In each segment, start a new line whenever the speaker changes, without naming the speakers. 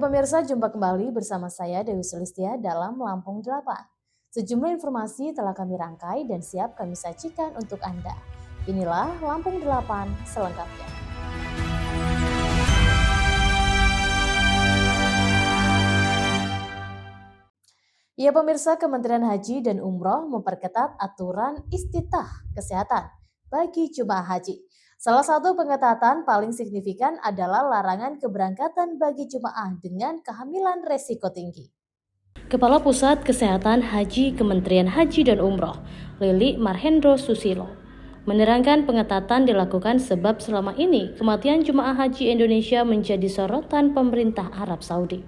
Ya pemirsa, jumpa kembali bersama saya Dewi Sulistia dalam Lampung 8. Sejumlah informasi telah kami rangkai dan siap kami sajikan untuk Anda. Inilah Lampung 8 selengkapnya. Ya pemirsa, Kementerian Haji dan Umroh memperketat aturan istitah kesehatan bagi jemaah haji. Salah satu pengetatan paling signifikan adalah larangan keberangkatan bagi jemaah dengan kehamilan resiko tinggi. Kepala Pusat Kesehatan Haji Kementerian Haji dan Umroh, Lili Marhendro Susilo, menerangkan pengetatan dilakukan sebab selama ini kematian jemaah haji Indonesia menjadi sorotan pemerintah Arab Saudi.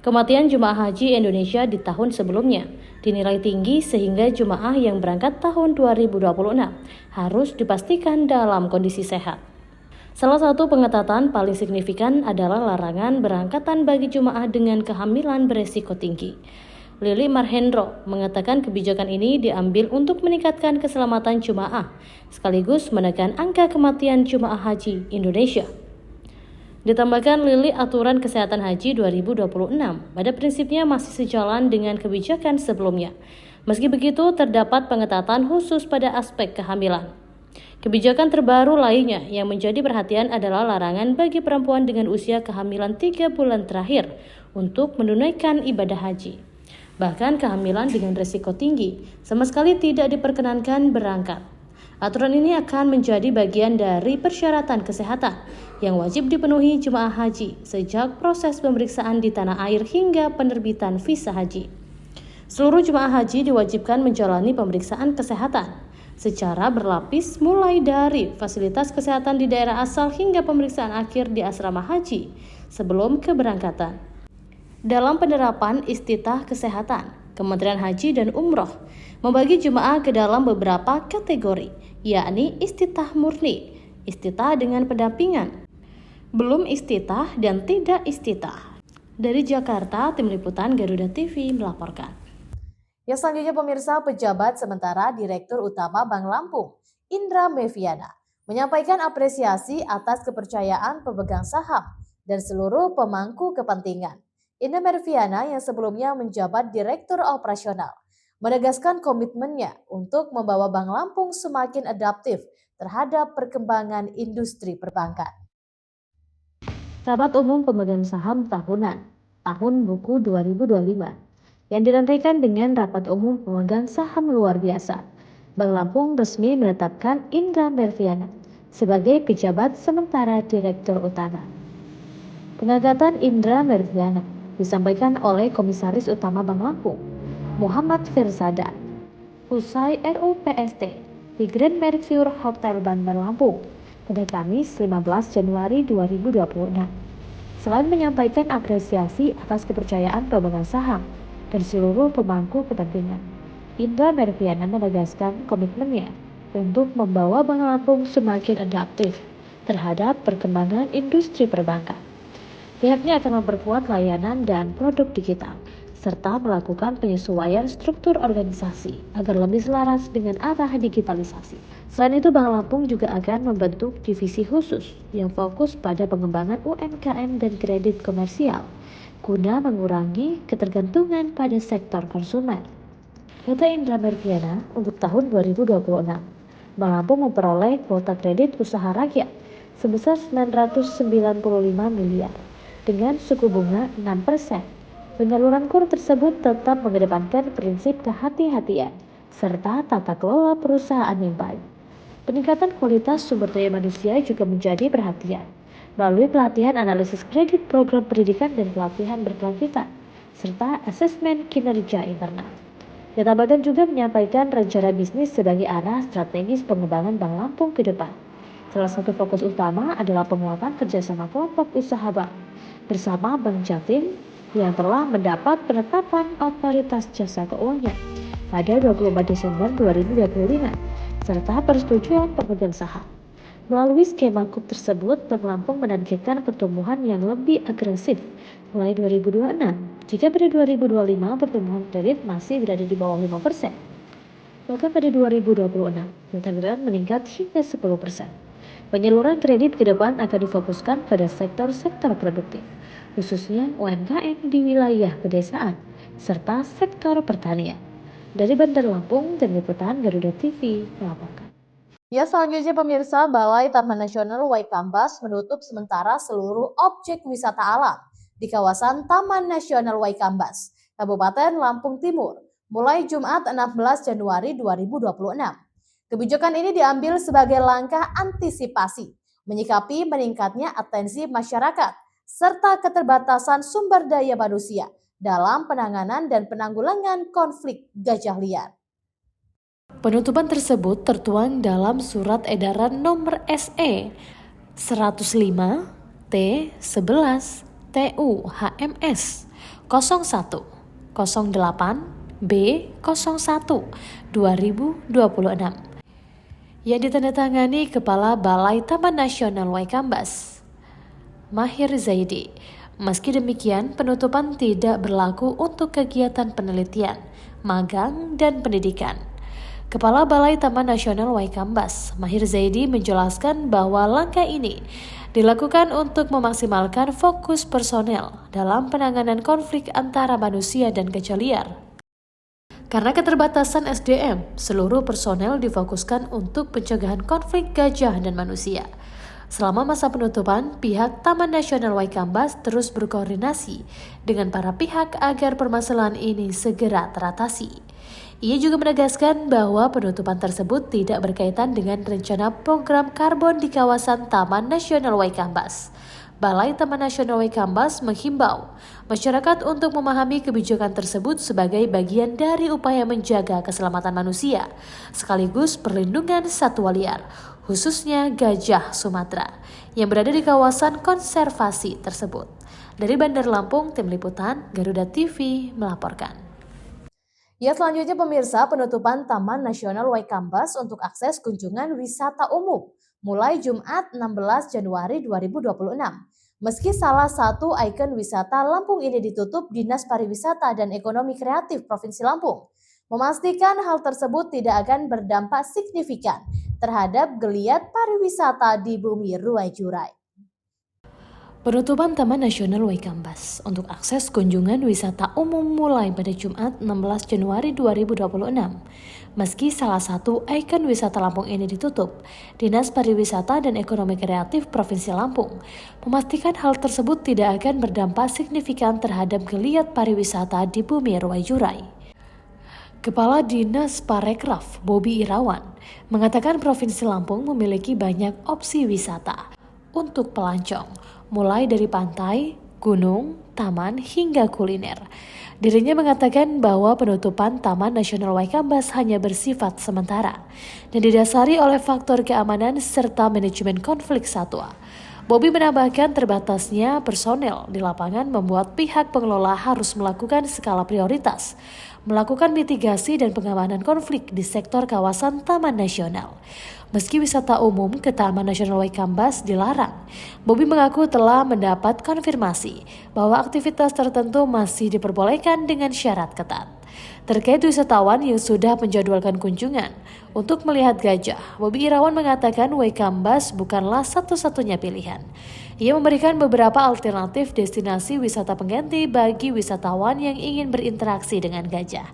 Kematian jemaah haji Indonesia di tahun sebelumnya dinilai tinggi sehingga jemaah yang berangkat tahun 2026 harus dipastikan dalam kondisi sehat. Salah satu pengetatan paling signifikan adalah larangan berangkatan bagi jemaah dengan kehamilan beresiko tinggi. Lili Marhendro mengatakan kebijakan ini diambil untuk meningkatkan keselamatan jemaah, sekaligus menekan angka kematian jemaah haji Indonesia. Ditambahkan Lili, aturan kesehatan haji 2026 pada prinsipnya masih sejalan dengan kebijakan sebelumnya. Meski begitu, terdapat pengetatan khusus pada aspek kehamilan. Kebijakan terbaru lainnya yang menjadi perhatian adalah larangan bagi perempuan dengan usia kehamilan 3 bulan terakhir untuk menunaikan ibadah haji. Bahkan kehamilan dengan risiko tinggi sama sekali tidak diperkenankan berangkat. Aturan ini akan menjadi bagian dari persyaratan kesehatan yang wajib dipenuhi jemaah haji sejak proses pemeriksaan di tanah air hingga penerbitan visa haji. Seluruh jemaah haji diwajibkan menjalani pemeriksaan kesehatan secara berlapis mulai dari fasilitas kesehatan di daerah asal hingga pemeriksaan akhir di asrama haji sebelum keberangkatan. Dalam penerapan istitah kesehatan, Kementerian Haji dan Umroh membagi jemaah ke dalam beberapa kategori, yakni istitah murni, istitah dengan pendampingan, belum istitah, dan tidak istitah. Dari Jakarta, Tim Liputan Garuda TV melaporkan. Ya selanjutnya pemirsa, pejabat sementara Direktur Utama Bank Lampung, Indra Meviana, menyampaikan apresiasi atas kepercayaan pemegang saham dan seluruh pemangku kepentingan. Indra Meviana yang sebelumnya menjabat Direktur Operasional, menegaskan komitmennya untuk membawa Bank Lampung semakin adaptif terhadap perkembangan industri perbankan. Rapat Umum Pemegang Saham Tahunan Tahun Buku 2025 yang dinantikan dengan Rapat Umum Pemegang Saham Luar Biasa, Bank Lampung resmi menetapkan Indra Meviana sebagai pejabat sementara Direktur Utama. Pengangkatan Indra Meviana disampaikan oleh Komisaris Utama Bank Lampung, Muhammad Firzada, usai RUPST di Grand Mercure Hotel Bank Lampung pada Kamis 15 Januari 2026. Selain menyampaikan apresiasi atas kepercayaan pemegang saham dan seluruh pemangku kepentingan, Indra Meviana menegaskan komitmennya untuk membawa Bank Lampung semakin adaptif terhadap perkembangan industri perbankan. Pihaknya akan memperkuat layanan dan produk digital, serta melakukan penyesuaian struktur organisasi agar lebih selaras dengan arah digitalisasi. Selain itu, Bank Lampung juga akan membentuk divisi khusus yang fokus pada pengembangan UMKM dan kredit komersial, guna mengurangi ketergantungan pada sektor konsumen. Kata Indra Meviana, untuk tahun 2026, Bank Lampung memperoleh kuota kredit usaha rakyat sebesar 995 miliar dengan suku bunga 6%. Penyaluran KUR tersebut tetap mengedepankan prinsip kehati-hatian serta tata kelola perusahaan yang baik. Peningkatan kualitas sumber daya manusia juga menjadi perhatian melalui pelatihan analisis kredit, program pendidikan dan pelatihan berkelanjutan, serta asesmen kinerja internal. Ditambahkan juga menyampaikan rencana bisnis sebagai arah strategis pengembangan Bank Lampung ke depan. Salah satu fokus utama adalah penguatan kerjasama kelompok usaha bank bersama Bank Jatim yang telah mendapat penetapan otoritas jasa keuangan pada 24 Desember 2025 serta persetujuan pemegang saham. Melalui skema KUP tersebut, Bank Lampung menargetkan pertumbuhan yang lebih agresif mulai 2026 jika pada 2025 pertumbuhan kredit masih berada di bawah 5%. Bahkan pada 2026, ditargetkan meningkat hingga 10%. Penyaluran kredit ke depan akan difokuskan pada sektor-sektor produktif,
khususnya UMKM di wilayah pedesaan, serta sektor pertanian. Dari Bandar Lampung, Tim Liputan Garuda TV melaporkan.
Ya, selanjutnya pemirsa, Balai Taman Nasional Waikambas menutup sementara seluruh objek wisata alam di kawasan Taman Nasional Waikambas, Kabupaten Lampung Timur, mulai Jumat 16 Januari 2026. Kebijakan ini diambil sebagai langkah antisipasi, menyikapi meningkatnya atensi masyarakat, serta keterbatasan sumber daya manusia dalam penanganan dan penanggulangan konflik gajah liar.
Penutupan tersebut tertuang dalam Surat Edaran Nomor SE 105 T11 TU HMS 01 08 B 01 2026 yang ditandatangani Kepala Balai Taman Nasional Waikambas Mahir Zaidi. Meski demikian, penutupan tidak berlaku untuk kegiatan penelitian, magang, dan pendidikan. Kepala Balai Taman Nasional Waikambas, Mahir Zaidi, menjelaskan bahwa langkah ini dilakukan untuk memaksimalkan fokus personel dalam penanganan konflik antara manusia dan gajah liar. Karena keterbatasan SDM, seluruh personel difokuskan untuk pencegahan konflik gajah dan manusia. Selama masa penutupan, pihak Taman Nasional Waikambas terus berkoordinasi dengan para pihak agar permasalahan ini segera teratasi. Ia juga menegaskan bahwa penutupan tersebut tidak berkaitan dengan rencana program karbon di kawasan Taman Nasional Waikambas. Balai Taman Nasional Waikambas menghimbau masyarakat untuk memahami kebijakan tersebut sebagai bagian dari upaya menjaga keselamatan manusia, sekaligus perlindungan satwa liar, khususnya gajah Sumatera, yang berada di kawasan konservasi tersebut. Dari Bandar Lampung, Tim Liputan Garuda TV melaporkan.
Ya, selanjutnya pemirsa, penutupan Taman Nasional Waikambas untuk akses kunjungan wisata umum mulai Jumat 16 Januari 2026. Meski salah satu ikon wisata Lampung ini ditutup, Dinas Pariwisata dan Ekonomi Kreatif Provinsi Lampung memastikan hal tersebut tidak akan berdampak signifikan terhadap geliat pariwisata di Bumi Ruai Jurai.
Penutupan Taman Nasional Waikambas untuk akses kunjungan wisata umum mulai pada Jumat 16 Januari 2026. Meski salah satu ikon wisata Lampung ini ditutup, Dinas Pariwisata dan Ekonomi Kreatif Provinsi Lampung memastikan hal tersebut tidak akan berdampak signifikan terhadap geliat pariwisata di Bumi Ruai Jurai. Kepala Dinas Parekraf Bobi Irawan mengatakan Provinsi Lampung memiliki banyak opsi wisata untuk pelancong, mulai dari pantai, gunung, taman, hingga kuliner. Dirinya mengatakan bahwa penutupan Taman Nasional Waikambas hanya bersifat sementara dan didasari oleh faktor keamanan serta manajemen konflik satwa. Bobi menambahkan terbatasnya personel di lapangan membuat pihak pengelola harus melakukan skala prioritas, melakukan mitigasi dan pengamanan konflik di sektor kawasan Taman Nasional. Meski wisata umum ke Taman Nasional Waikambas dilarang, Bobi mengaku telah mendapat konfirmasi bahwa aktivitas tertentu masih diperbolehkan dengan syarat ketat. Terkait wisatawan yang sudah menjadwalkan kunjungan untuk melihat gajah, Bobi Irawan mengatakan Waikambas bukanlah satu-satunya pilihan. Ia memberikan beberapa alternatif destinasi wisata pengganti bagi wisatawan yang ingin berinteraksi dengan gajah.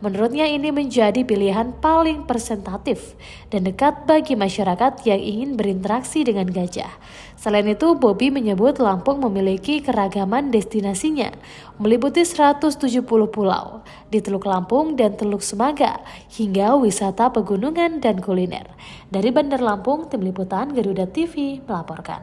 Menurutnya ini menjadi pilihan paling presentatif dan dekat bagi masyarakat yang ingin berinteraksi dengan gajah. Selain itu, Bobi menyebut Lampung memiliki keragaman destinasinya, meliputi 170 pulau di Teluk Lampung dan Teluk Semaga, hingga wisata pegunungan dan kuliner. Dari Bandar Lampung, Tim Liputan Garuda TV melaporkan.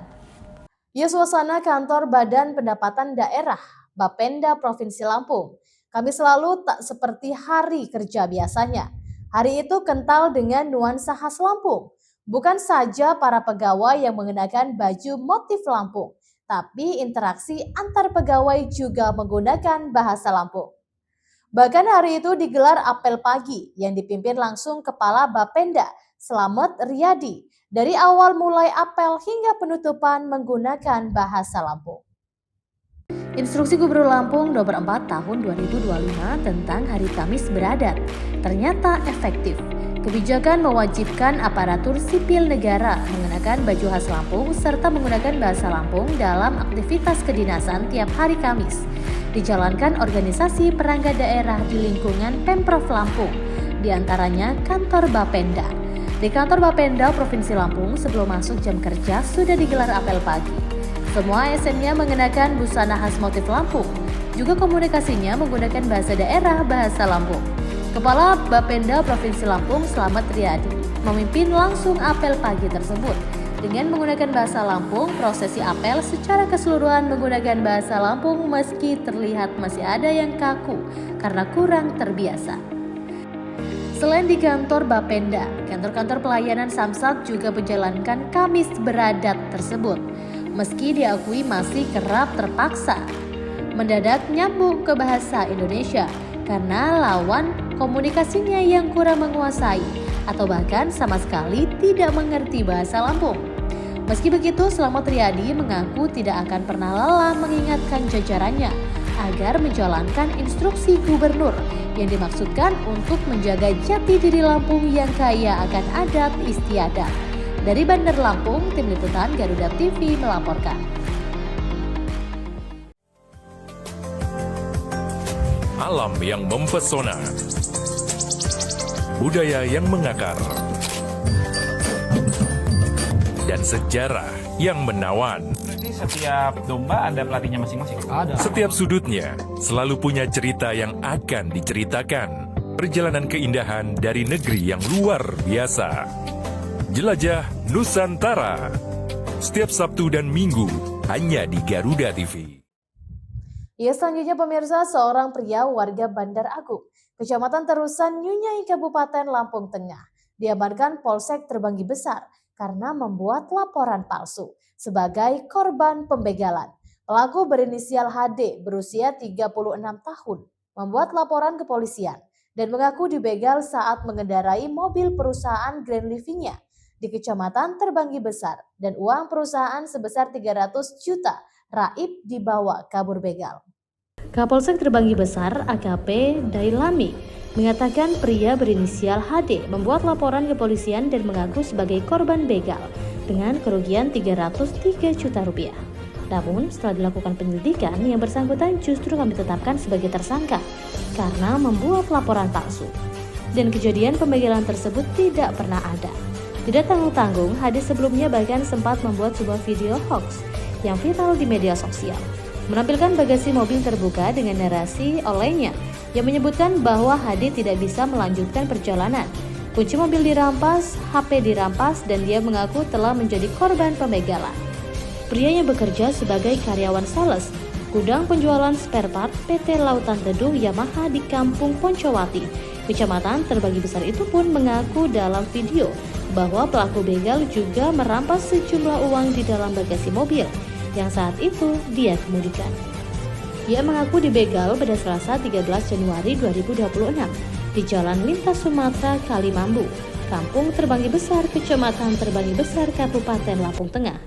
Ya, suasana kantor Badan Pendapatan Daerah Bapenda Provinsi Lampung Kamis lalu tak seperti hari kerja biasanya. Hari itu kental dengan nuansa khas Lampung. Bukan saja para pegawai yang mengenakan baju motif Lampung, tapi interaksi antar pegawai juga menggunakan bahasa Lampung. Bahkan hari itu digelar apel pagi yang dipimpin langsung Kepala Bapenda, Slamet Riyadi. Dari awal mulai apel hingga penutupan menggunakan bahasa Lampung. Instruksi Gubernur Lampung nomor 4 tahun 2025 tentang Hari Kamis Beradat ternyata efektif. Kebijakan mewajibkan aparatur sipil negara mengenakan mengenakan baju khas Lampung serta menggunakan bahasa Lampung dalam aktivitas kedinasan tiap hari Kamis. Dijalankan organisasi perangga daerah di lingkungan Pemprov Lampung, di antaranya kantor Bapenda. Di kantor Bapenda Provinsi Lampung sebelum masuk jam kerja sudah digelar apel pagi. Semua ASN-nya mengenakan busana khas motif Lampung, juga komunikasinya menggunakan bahasa daerah bahasa Lampung. Kepala Bapenda Provinsi Lampung Slamet Riyadi memimpin langsung apel pagi tersebut. Dengan menggunakan bahasa Lampung, prosesi apel secara keseluruhan menggunakan bahasa Lampung meski terlihat masih ada yang kaku karena kurang terbiasa. Selain di kantor Bapenda, kantor-kantor pelayanan Samsat juga menjalankan Kamis beradat tersebut. Meski diakui masih kerap terpaksa mendadak nyambung ke bahasa Indonesia karena lawan komunikasinya yang kurang menguasai atau bahkan sama sekali tidak mengerti bahasa Lampung. Meski begitu, Slamet Riyadi mengaku tidak akan pernah lelah mengingatkan jajarannya agar menjalankan instruksi gubernur yang dimaksudkan untuk menjaga jati diri Lampung yang kaya akan adat istiadat. Dari Bandar Lampung, Tim Liputan Garuda TV melaporkan.
Alam yang mempesona, budaya yang mengakar, dan sejarah yang menawan.
Berarti setiap domba ada pelatihnya masing-masing? Ada.
Setiap sudutnya selalu punya cerita yang akan diceritakan. Perjalanan keindahan dari negeri yang luar biasa. Jelajah Nusantara. Setiap Sabtu dan Minggu hanya di Garuda TV.
Ya, selanjutnya pemirsa, seorang pria warga Bandar Agung, Kecamatan Terusan, Nyunyai, Kabupaten Lampung Tengah, diamankan Polsek Terbanggi Besar karena membuat laporan palsu sebagai korban pembegalan. Pelaku berinisial HD berusia 36 tahun membuat laporan ke polisian dan mengaku dibegal saat mengendarai mobil perusahaan Grand Living-nya di Kecamatan Terbanggi Besar dan uang perusahaan sebesar 300 juta raib dibawa kabur begal. Kapolsek Terbanggi Besar AKP Dailami mengatakan pria berinisial HD membuat laporan ke polisian dan mengaku sebagai korban begal dengan kerugian 303 juta rupiah. Namun setelah dilakukan penyelidikan, yang bersangkutan justru kami tetapkan sebagai tersangka karena membuat laporan palsu. Dan kejadian pembegalan tersebut tidak pernah ada. Tidak tanggung-tanggung, HD sebelumnya bahkan sempat membuat sebuah video hoax yang viral di media sosial, menampilkan bagasi mobil terbuka dengan narasi olehnya yang menyebutkan bahwa HD tidak bisa melanjutkan perjalanan. Kunci mobil dirampas, HP dirampas, dan dia mengaku telah menjadi korban pembegalan. Pria yang bekerja sebagai karyawan sales gudang penjualan spare part PT Lautan Teduh Yamaha di Kampung Poncowati, Kecamatan Terbanggi Besar itu pun mengaku dalam video bahwa pelaku begal juga merampas sejumlah uang di dalam bagasi mobil yang saat itu dia kemudikan. Ia mengaku dibegal pada Selasa 13 Januari 2026 di Jalan Lintas Sumatera Kalimambu, Kampung Terbanggi Besar, Kecamatan Terbanggi Besar, Kabupaten Lampung Tengah.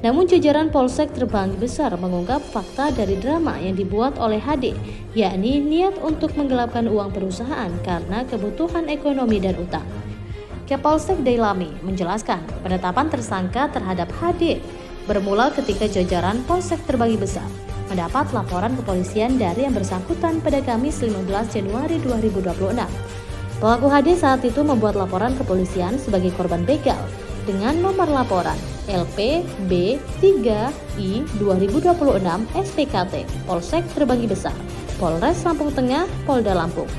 Namun jajaran Polsek Terbanggi Besar mengungkap fakta dari drama yang dibuat oleh HD, yakni niat untuk menggelapkan uang perusahaan karena kebutuhan ekonomi dan utang. Kapolsek Dailami menjelaskan penetapan tersangka terhadap HD bermula ketika jajaran Polsek Terbanggi Besar mendapat laporan kepolisian dari yang bersangkutan pada Kamis 15 Januari 2026. Pelaku HD saat itu membuat laporan kepolisian sebagai korban begal dengan nomor laporan LPB3I 2026 SPKT Polsek Terbanggi Besar, Polres Lampung Tengah, Polda Lampung.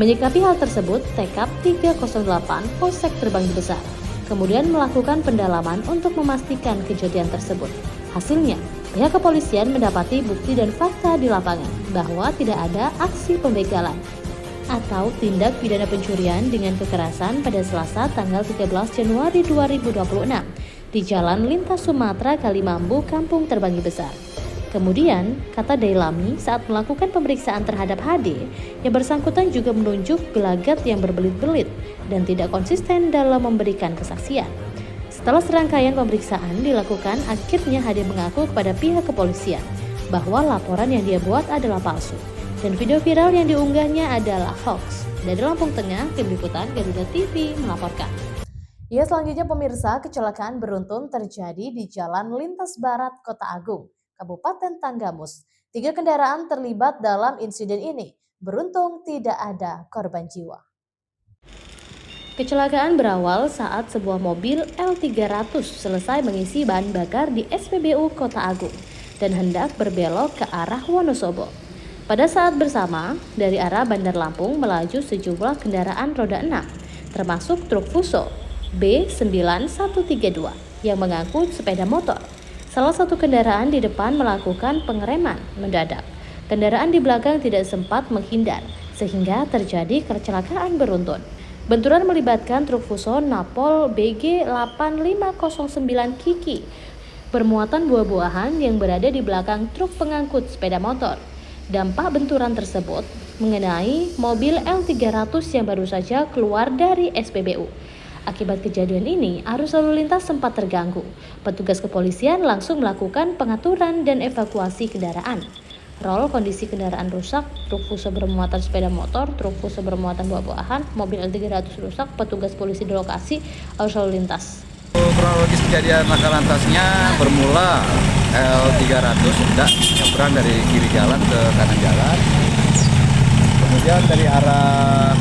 Menyikapi hal tersebut, Tekap 308 Polsek Terbanggi Besar kemudian melakukan pendalaman untuk memastikan kejadian tersebut. Hasilnya, pihak kepolisian mendapati bukti dan fakta di lapangan bahwa tidak ada aksi pembegalan atau tindak pidana pencurian dengan kekerasan pada Selasa tanggal 13 Januari 2026 di Jalan Lintas Sumatera Kalimambu, Kampung Terbanggi Besar. Kemudian, kata Dailami, saat melakukan pemeriksaan terhadap HD, yang bersangkutan juga menunjuk gelagat yang berbelit-belit dan tidak konsisten dalam memberikan kesaksian. Setelah serangkaian pemeriksaan dilakukan, akhirnya HD mengaku kepada pihak kepolisian bahwa laporan yang dia buat adalah palsu dan video viral yang diunggahnya adalah hoax. Dari Lampung Tengah, Tim Liputan Garuda TV melaporkan. Ya, selanjutnya pemirsa, kecelakaan beruntun terjadi di Jalan Lintas Barat Kota Agung, Kabupaten Tanggamus. 3 kendaraan terlibat dalam insiden ini. Beruntung tidak ada korban jiwa.
Kecelakaan berawal saat sebuah mobil L300 selesai mengisi bahan bakar di SPBU Kota Agung dan hendak berbelok ke arah Wonosobo. Pada saat bersama, dari arah Bandar Lampung melaju sejumlah kendaraan roda 6, termasuk truk Fuso B9132 yang mengangkut sepeda motor. Salah satu kendaraan di depan melakukan pengereman mendadak. Kendaraan di belakang tidak sempat menghindar, sehingga terjadi kecelakaan beruntun. Benturan melibatkan truk Fuso Napol BG 8509 Kiki bermuatan buah-buahan yang berada di belakang truk pengangkut sepeda motor. Dampak benturan tersebut mengenai mobil L300 yang baru saja keluar dari SPBU. Akibat kejadian ini, arus lalu lintas sempat terganggu. Petugas kepolisian langsung melakukan pengaturan dan evakuasi kendaraan. Rol kondisi kendaraan rusak, truk Fuso bermuatan sepeda motor, truk Fuso bermuatan buah-buahan, mobil L300 rusak, petugas polisi di lokasi, arus lalu lintas.
Kronologis kejadian laka lantasnya bermula L300 hendak nyebrang dari kiri jalan ke kanan jalan. Kemudian dari arah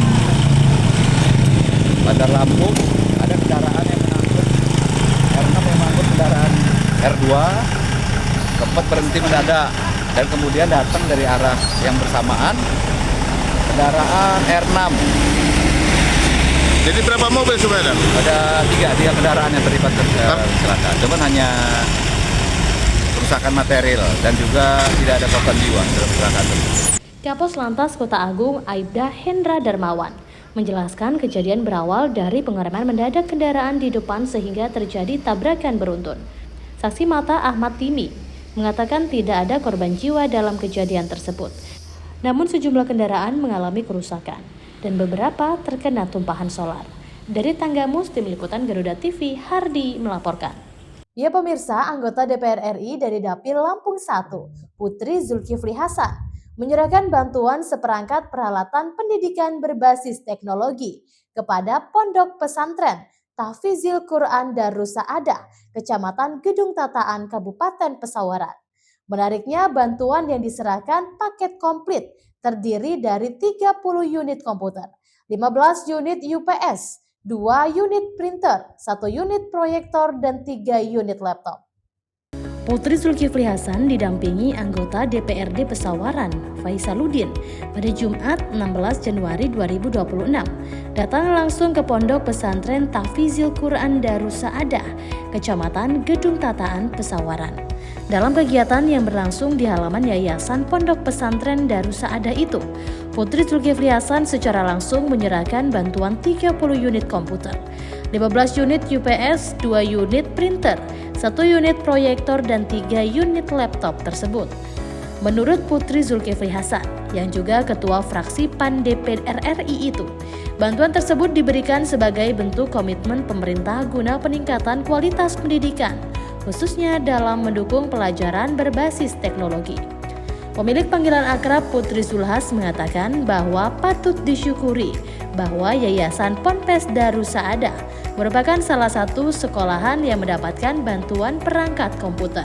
Bandar Lampung ada kendaraan yang mengangkut R6 yang mengangkut kendaraan R2 sempat berhenti mendadak dan kemudian datang dari arah yang bersamaan kendaraan R6.
Jadi berapa mobil sebenarnya?
Ada tiga kendaraan yang terlibat kecelakaan. Cuman hanya kerusakan material dan juga tidak ada korban jiwa dalam kecelakaan tersebut.
Kapos Lantas Kota Agung Aibda Hendra Darmawan menjelaskan kejadian berawal dari pengereman mendadak kendaraan di depan sehingga terjadi tabrakan beruntun. Saksi mata Ahmad Timi mengatakan tidak ada korban jiwa dalam kejadian tersebut. Namun sejumlah kendaraan mengalami kerusakan dan beberapa terkena tumpahan solar. Dari Tanggamus, Tim Liputan Garuda TV, Hardi melaporkan.
Ya pemirsa, anggota DPR RI dari Dapil Lampung 1, Putri Zulkifli Hasan, menyerahkan bantuan seperangkat peralatan pendidikan berbasis teknologi kepada Pondok Pesantren Tahfizil Quran Darus Saadah, Kecamatan Gedung Tataan, Kabupaten Pesawaran. Menariknya, bantuan yang diserahkan paket komplit terdiri dari 30 unit komputer, 15 unit UPS, 2 unit printer, 1 unit proyektor, dan 3 unit laptop.
Putri Zulkifli Hasan didampingi anggota DPRD Pesawaran, Faisaluddin, pada Jumat 16 Januari 2026, datang langsung ke Pondok Pesantren Tahfizil Quran Darus Saadah, Kecamatan Gedung Tataan, Pesawaran. Dalam kegiatan yang berlangsung di halaman Yayasan Pondok Pesantren Darus Saadah itu, Putri Zulkifli Hasan secara langsung menyerahkan bantuan 30 unit komputer, 15 unit UPS, 2 unit printer, 1 unit proyektor, dan 3 unit laptop tersebut. Menurut Putri Zulkifli Hasan, yang juga Ketua Fraksi PAN DPR RI itu, bantuan tersebut diberikan sebagai bentuk komitmen pemerintah guna peningkatan kualitas pendidikan, khususnya dalam mendukung pelajaran berbasis teknologi. Pemilik panggilan akrab Putri Zulhas mengatakan bahwa patut disyukuri bahwa Yayasan Ponpes Darus Saadah merupakan salah satu sekolahan yang mendapatkan bantuan perangkat komputer.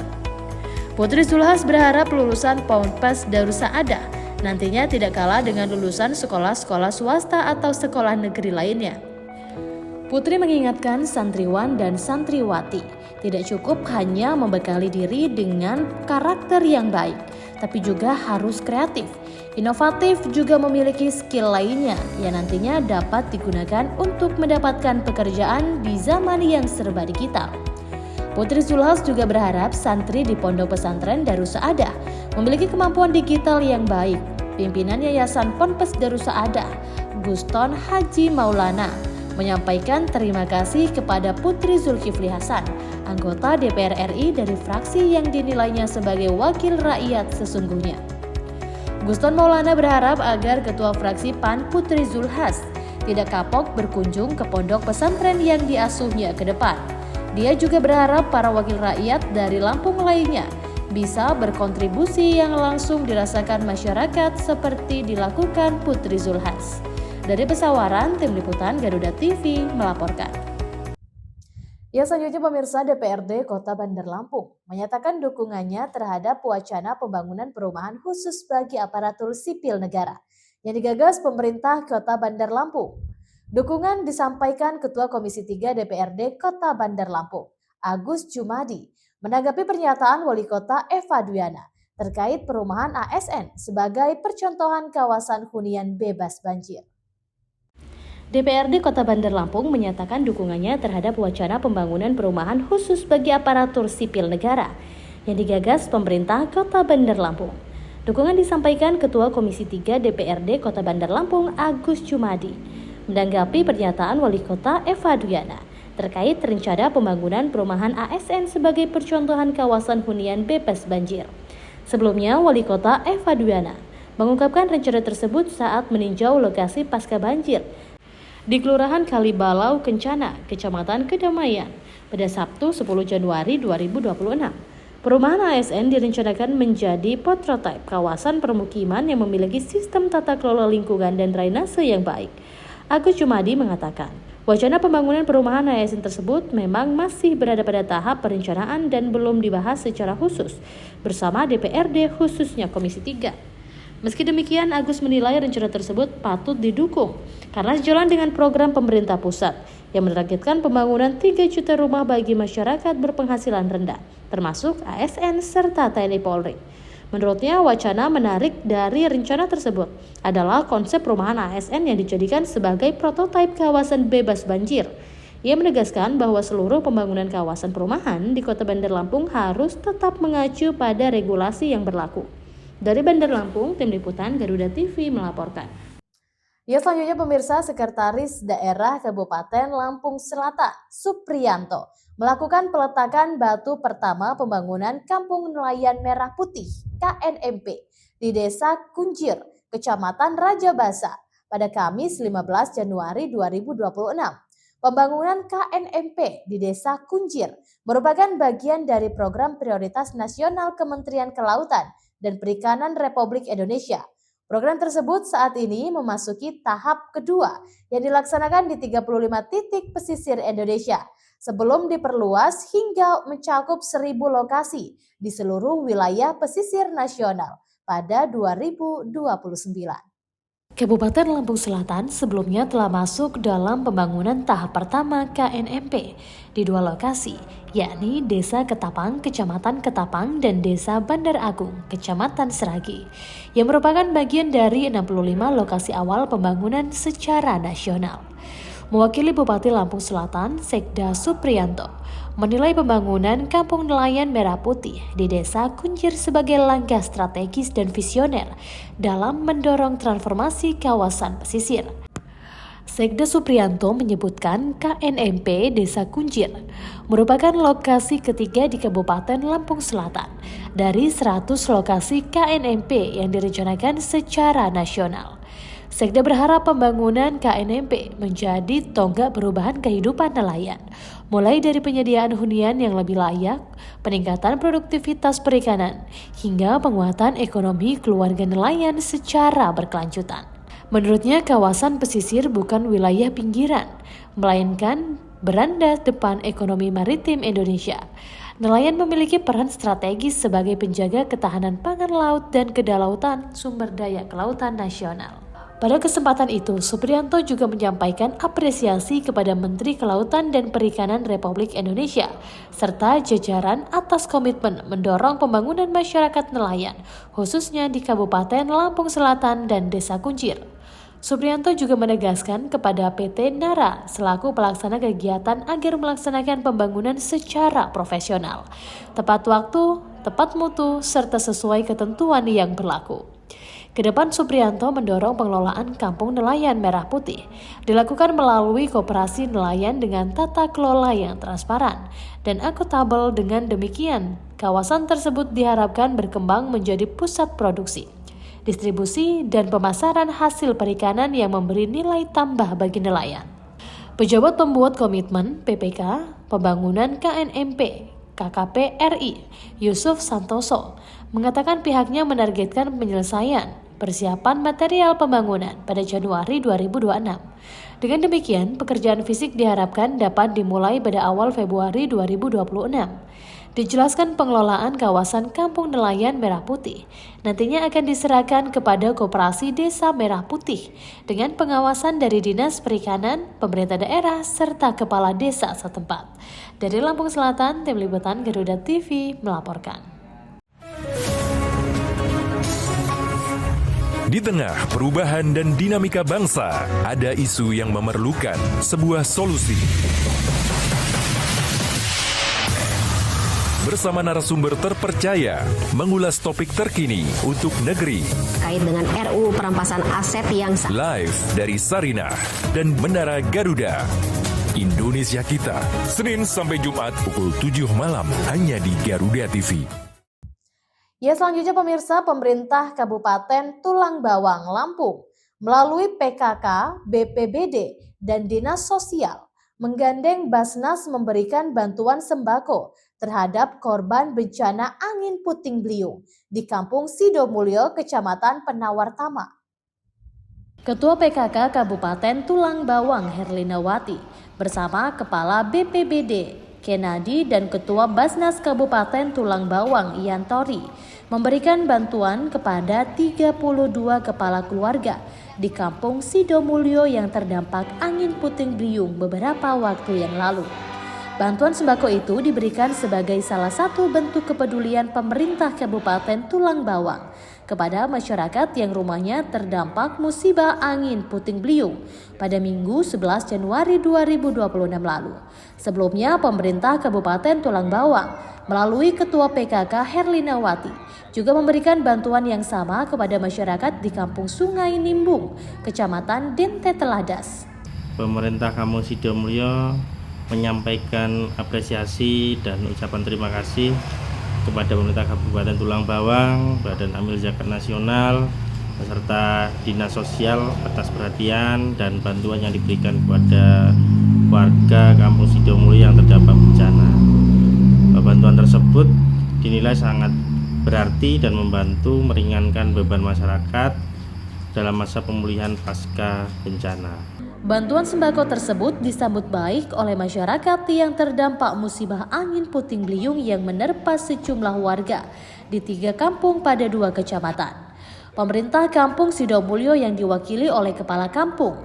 Putri Zulhas berharap lulusan Ponpes Darus Saadah nantinya tidak kalah dengan lulusan sekolah-sekolah swasta atau sekolah negeri lainnya. Putri mengingatkan santriwan dan santriwati tidak cukup hanya membekali diri dengan karakter yang baik, tapi juga harus kreatif, inovatif, juga memiliki skill lainnya yang nantinya dapat digunakan untuk mendapatkan pekerjaan di zaman yang serba digital. Putri Zulhas juga berharap santri di Pondok Pesantren Darus Saadah memiliki kemampuan digital yang baik. Pimpinan Yayasan Ponpes Darus Saadah, Guston Haji Maulana, menyampaikan terima kasih kepada Putri Zulkifli Hasan, anggota DPR RI dari fraksi yang dinilainya sebagai wakil rakyat sesungguhnya. Guston Maulana berharap agar Ketua Fraksi PAN Putri Zulhas tidak kapok berkunjung ke pondok pesantren yang diasuhnya ke depan. Dia juga berharap para wakil rakyat dari Lampung lainnya bisa berkontribusi yang langsung dirasakan masyarakat seperti dilakukan Putri Zulhas. Dari Pesawaran, Tim Liputan Garuda TV melaporkan.
Ya, selanjutnya pemirsa, DPRD Kota Bandar Lampung menyatakan dukungannya terhadap wacana pembangunan perumahan khusus bagi aparatur sipil negara yang digagas pemerintah Kota Bandar Lampung. Dukungan disampaikan Ketua Komisi 3 DPRD Kota Bandar Lampung, Agus Jumadi, menanggapi pernyataan Wali Kota Eva Duyana terkait perumahan ASN sebagai percontohan kawasan hunian bebas banjir.
DPRD Kota Bandar Lampung menyatakan dukungannya terhadap wacana pembangunan perumahan khusus bagi aparatur sipil negara yang digagas pemerintah Kota Bandar Lampung. Dukungan disampaikan Ketua Komisi 3 DPRD Kota Bandar Lampung, Agus Jumadi, menanggapi pernyataan Wali Kota Eva Duyana terkait rencana pembangunan perumahan ASN sebagai percontohan kawasan hunian bebas banjir. Sebelumnya, Wali Kota Eva Duyana mengungkapkan rencana tersebut saat meninjau lokasi pasca banjir di Kelurahan Kalibalau Kencana, Kecamatan Kedamaian, pada Sabtu 10 Januari 2026. Perumahan ASN direncanakan menjadi prototipe kawasan permukiman yang memiliki sistem tata kelola lingkungan dan drainase yang baik. Agus Jumadi mengatakan, wacana pembangunan perumahan ASN tersebut memang masih berada pada tahap perencanaan dan belum dibahas secara khusus bersama DPRD, khususnya Komisi 3. Meski demikian, Agus menilai rencana tersebut patut didukung karena sejalan dengan program pemerintah pusat yang menargetkan pembangunan 3 juta rumah bagi masyarakat berpenghasilan rendah, termasuk ASN serta TNI Polri. Menurutnya, wacana menarik dari rencana tersebut adalah konsep perumahan ASN yang dijadikan sebagai prototipe kawasan bebas banjir. Ia menegaskan bahwa seluruh pembangunan kawasan perumahan di Kota Bandar Lampung harus tetap mengacu pada regulasi yang berlaku. Dari Bandar Lampung, Tim Liputan Garuda TV melaporkan.
Ya, selanjutnya pemirsa, Sekretaris Daerah Kabupaten Lampung Selatan, Supriyanto, melakukan peletakan batu pertama pembangunan Kampung Nelayan Merah Putih KNMP di Desa Kunjir, Kecamatan Raja Basa pada Kamis 15 Januari 2026. Pembangunan KNMP di Desa Kunjir merupakan bagian dari program prioritas nasional Kementerian Kelautan dan Perikanan Republik Indonesia. Program tersebut saat ini memasuki tahap kedua yang dilaksanakan di 35 titik pesisir Indonesia sebelum diperluas hingga mencakup 1.000 lokasi di seluruh wilayah pesisir nasional pada 2029.
Kabupaten Lampung Selatan sebelumnya telah masuk dalam pembangunan tahap pertama KNMP di 2 lokasi, yakni Desa Ketapang, Kecamatan Ketapang, dan Desa Bandar Agung, Kecamatan Seragi, yang merupakan bagian dari 65 lokasi awal pembangunan secara nasional. Mewakili Bupati Lampung Selatan, Sekda Supriyanto, menilai pembangunan Kampung Nelayan Merah Putih di Desa Kunjir sebagai langkah strategis dan visioner dalam mendorong transformasi kawasan pesisir. Sekda Supriyanto menyebutkan KNMP Desa Kunjir merupakan lokasi ketiga di Kabupaten Lampung Selatan dari 100 lokasi KNMP yang direncanakan secara nasional. Sekda berharap pembangunan KNMP menjadi tonggak perubahan kehidupan nelayan, mulai dari penyediaan hunian yang lebih layak, peningkatan produktivitas perikanan, hingga penguatan ekonomi keluarga nelayan secara berkelanjutan. Menurutnya, kawasan pesisir bukan wilayah pinggiran, melainkan beranda depan ekonomi maritim Indonesia. Nelayan memiliki peran strategis sebagai penjaga ketahanan pangan laut dan kedaulatan sumber daya kelautan nasional. Pada kesempatan itu, Supriyanto juga menyampaikan apresiasi kepada Menteri Kelautan dan Perikanan Republik Indonesia, serta jajaran atas komitmen mendorong pembangunan masyarakat nelayan, khususnya di Kabupaten Lampung Selatan dan Desa Kunjir. Supriyanto juga menegaskan kepada PT Nara selaku pelaksana kegiatan agar melaksanakan pembangunan secara profesional, tepat waktu, tepat mutu, serta sesuai ketentuan yang berlaku. Kedepan, Supriyanto mendorong pengelolaan Kampung Nelayan Merah Putih dilakukan melalui koperasi nelayan dengan tata kelola yang transparan dan akuntabel. Dengan demikian, kawasan tersebut diharapkan berkembang menjadi pusat produksi, distribusi, dan pemasaran hasil perikanan yang memberi nilai tambah bagi nelayan. Pejabat pembuat komitmen PPK Pembangunan KNMP KKP RI, Yusuf Santoso, mengatakan pihaknya menargetkan penyelesaian persiapan material pembangunan pada Januari 2026. Dengan demikian, pekerjaan fisik diharapkan dapat dimulai pada awal Februari 2026. Dijelaskan pengelolaan kawasan Kampung Nelayan Merah Putih nantinya akan diserahkan kepada Koperasi Desa Merah Putih dengan pengawasan dari Dinas Perikanan, pemerintah daerah, serta kepala desa setempat. Dari Lampung Selatan, Tim Liputan Garuda TV melaporkan.
Di tengah perubahan dan dinamika bangsa, ada isu yang memerlukan sebuah solusi. Bersama narasumber terpercaya, mengulas topik terkini untuk negeri.
Kait dengan RUU perampasan aset yang
Live dari Sarinah dan Menara Garuda. Indonesia Kita, Senin sampai Jumat pukul 7 malam hanya di Garuda TV.
Ya, selanjutnya pemirsa, pemerintah Kabupaten Tulang Bawang, Lampung melalui PKK, BPBD, dan Dinas Sosial menggandeng Basnas memberikan bantuan sembako terhadap korban bencana angin puting beliung di Kampung Sidomulyo, Kecamatan Penawartama.
Ketua PKK Kabupaten Tulang Bawang Herlinawati bersama Kepala BPBD Kenadi dan Ketua Basnas Kabupaten Tulang Bawang Iantori memberikan bantuan kepada 32 kepala keluarga di Kampung Sidomulyo yang terdampak angin puting beliung beberapa waktu yang lalu. Bantuan sembako itu diberikan sebagai salah satu bentuk kepedulian pemerintah Kabupaten Tulang Bawang kepada masyarakat yang rumahnya terdampak musibah angin puting beliung pada Minggu 11 Januari 2026 lalu. Sebelumnya, pemerintah Kabupaten Tulang Bawang melalui Ketua PKK Herlinawati juga memberikan bantuan yang sama kepada masyarakat di Kampung Sungai Nimbung, Kecamatan Dente Teladas.
Pemerintah Kampung Sidomulyo menyampaikan apresiasi dan ucapan terima kasih kepada pemerintah Kabupaten Tulang Bawang, Badan Amil Zakat Nasional, beserta Dinas Sosial atas perhatian dan bantuan yang diberikan kepada warga Kampung Sidomulyo yang terdampak bencana. Bantuan tersebut dinilai sangat berarti dan membantu meringankan beban masyarakat dalam masa pemulihan pasca bencana.
Bantuan sembako tersebut disambut baik oleh masyarakat yang terdampak musibah angin puting beliung yang menerpa sejumlah warga di 3 kampung pada 2 kecamatan. Pemerintah Kampung Sidomulyo yang diwakili oleh Kepala Kampung,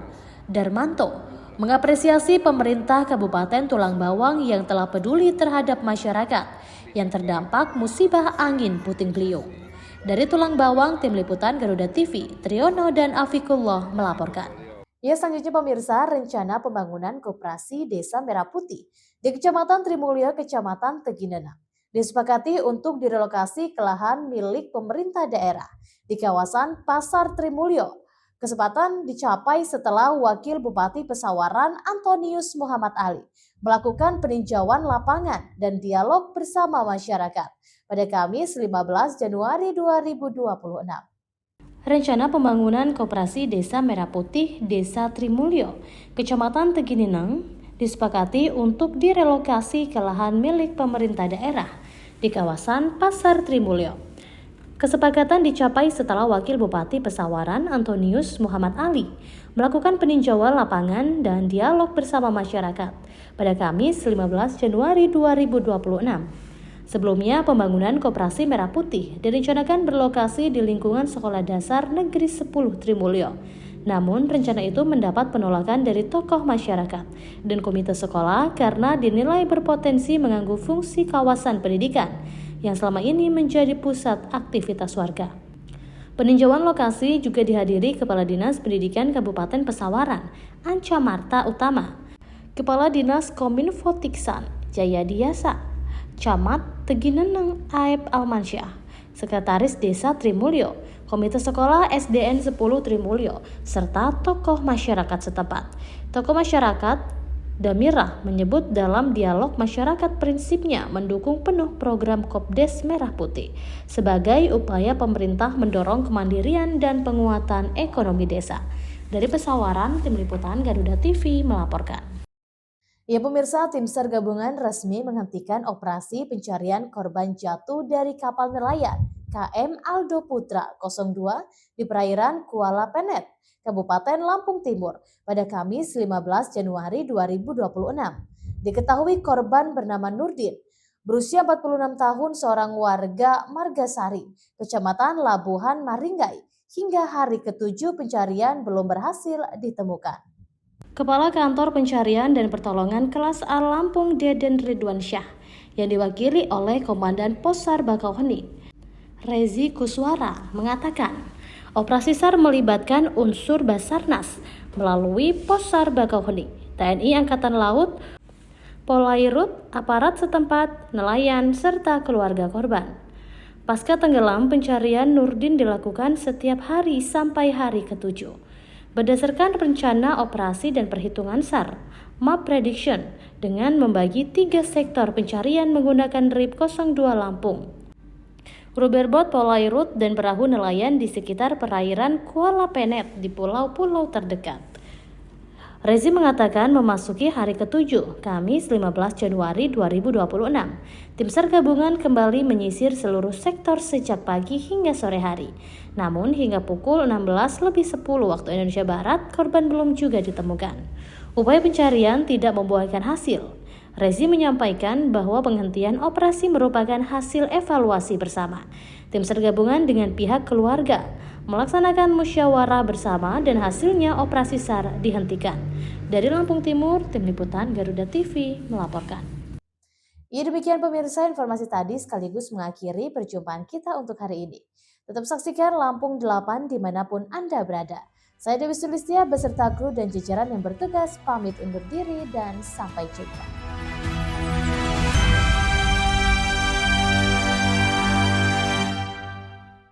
Darmanto, mengapresiasi pemerintah Kabupaten Tulang Bawang yang telah peduli terhadap masyarakat yang terdampak musibah angin puting beliung. Dari Tulang Bawang, Tim Liputan Garuda TV, Triono dan Afikullah melaporkan.
Ya, selanjutnya pemirsa, rencana pembangunan Koperasi Desa Merah Putih di Kecamatan Trimulyo, Kecamatan Teginenang disepakati untuk direlokasi ke lahan milik pemerintah daerah di kawasan Pasar Trimulyo. Kesempatan dicapai setelah Wakil Bupati Pesawaran Antonius Muhammad Ali melakukan peninjauan lapangan dan dialog bersama masyarakat pada Kamis 15 Januari 2026.
Rencana pembangunan Koperasi Desa Merah Putih Desa Trimulyo, Kecamatan Teginenang, disepakati untuk direlokasi ke lahan milik pemerintah daerah di kawasan Pasar Trimulyo. Kesepakatan dicapai setelah Wakil Bupati Pesawaran Antonius Muhammad Ali melakukan peninjauan lapangan dan dialog bersama masyarakat pada Kamis 15 Januari 2026. Sebelumnya, pembangunan Koperasi Merah Putih direncanakan berlokasi di lingkungan Sekolah Dasar Negeri 10 Trimulyo. Namun, rencana itu mendapat penolakan dari tokoh masyarakat dan komite sekolah karena dinilai berpotensi mengganggu fungsi kawasan pendidikan yang selama ini menjadi pusat aktivitas warga. Peninjauan lokasi juga dihadiri Kepala Dinas Pendidikan Kabupaten Pesawaran, Anca Marta Utama, Kepala Dinas Kominfo Tiksan, Jaya Diasa, Camat Teginenang Aib Almansyah, Sekretaris Desa Trimulyo, Komite Sekolah SDN 10 Trimulyo, serta tokoh masyarakat setempat. Tokoh masyarakat Damirah menyebut dalam dialog masyarakat prinsipnya mendukung penuh program Kopdes Merah Putih sebagai upaya pemerintah mendorong kemandirian dan penguatan ekonomi desa. Dari Pesawaran, Tim Liputan Garuda TV melaporkan.
Ya pemirsa, tim SAR gabungan resmi menghentikan operasi pencarian korban jatuh dari kapal nelayan KM Aldo Putra 02 di perairan Kuala Penet, Kabupaten Lampung Timur pada Kamis 15 Januari 2026. Diketahui korban bernama Nurdin, berusia 46 tahun, seorang warga Margasari, Kecamatan Labuhan Maringgai. Hingga hari ke-7 pencarian belum berhasil ditemukan.
Kepala Kantor Pencarian dan Pertolongan Kelas A Lampung Deden Ridwan Syah yang diwakili oleh Komandan Pos SAR Bakauheni, Rezi Kuswara, mengatakan operasi SAR melibatkan unsur Basarnas melalui Pos SAR Bakauheni, TNI Angkatan Laut, Polairut, aparat setempat, nelayan, serta keluarga korban. Pasca tenggelam, pencarian Nurdin dilakukan setiap hari sampai hari ke-7. Berdasarkan rencana operasi dan perhitungan SAR, map prediction, dengan membagi 3 sektor pencarian menggunakan RIP 02 Lampung, rubberbot Polairut, dan perahu nelayan di sekitar perairan Kuala Penet di pulau-pulau terdekat. Rezi mengatakan memasuki hari ke-7, Kamis 15 Januari 2026, tim SAR gabungan kembali menyisir seluruh sektor sejak pagi hingga sore hari. Namun hingga pukul 16:10 waktu Indonesia Barat, korban belum juga ditemukan. Upaya pencarian tidak membuahkan hasil. Rezi menyampaikan bahwa penghentian operasi merupakan hasil evaluasi bersama. Tim SAR gabungan dengan pihak keluarga melaksanakan musyawarah bersama dan hasilnya operasi SAR dihentikan. Dari Lampung Timur, Tim Liputan Garuda TV melaporkan.
Ya, demikian pemirsa, informasi tadi sekaligus mengakhiri perjumpaan kita untuk hari ini. Tetap saksikan Lampung 8 dimanapun Anda berada. Saya Dewi Sulistia beserta kru dan jajaran yang bertugas pamit undur diri dan sampai jumpa.